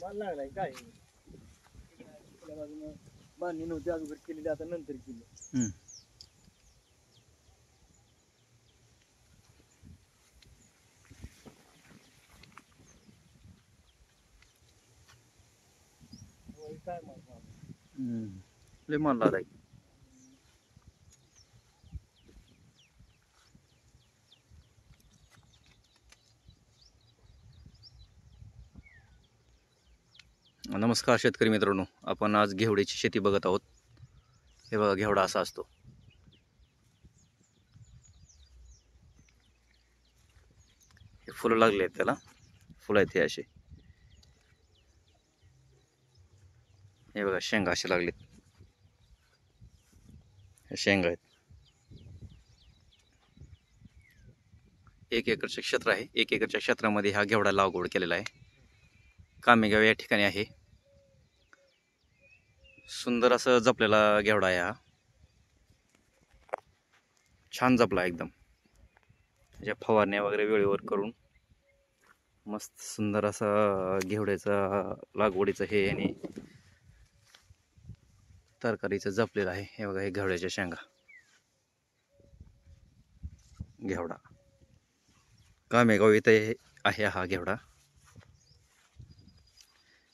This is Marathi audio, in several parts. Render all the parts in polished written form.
माल लागलाय काय आपल्या बाजूनं बांधणी नव्हती अगोदर केलेली, आता नंतर केली. काय माल लय माल लागलाय. नमस्कार शेतकरी मित्रांनो, आपण आज घेवड्याची शेती बघत आहोत. हे बघा, घेवडा असा असतो. हे फुलं लागले आहेत त्याला, फुलं आहेत हे असे. हे बघा, शेंगा असे लागलेत. हे शेंगा आहेत. 1 एकरचे क्षेत्र आहे. 1 एकरच्या क्षेत्रामध्ये हा घेवडा लागवड केलेला आहे. कामेगाव या ठिकाणी आहे. सुंदर असं जपलेला घेवडा आहे हा. छान जपला एकदम. त्याच्या फवारण्या वगैरे वेळेवर करून मस्त सुंदर असा घेवड्याचा लागवडीचं हे आणि तरकारीचं जपलेलं आहे. हे बघा, हे घेवड्याच्या शेंगा. घेवडा कामेगाव इथे आहे हा घेवडा.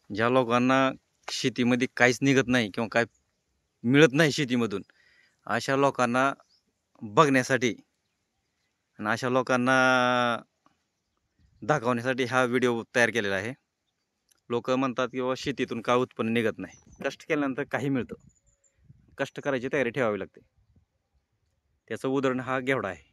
ज्या लोकांना शेतीमध्ये काहीच निघत नाही किंवा काय मिळत नाही शेतीमधून, अशा लोकांना बघण्यासाठी आणि अशा लोकांना दाखवण्यासाठी हा व्हिडिओ तयार केलेला आहे. लोक म्हणतात की बाबा शेतीतून काय उत्पन्न निघत नाही. कष्ट केल्यानंतर काही मिळतं. कष्ट करायची तयारी ठेवावी लागते. त्याचं उदाहरण हा घेवडा आहे.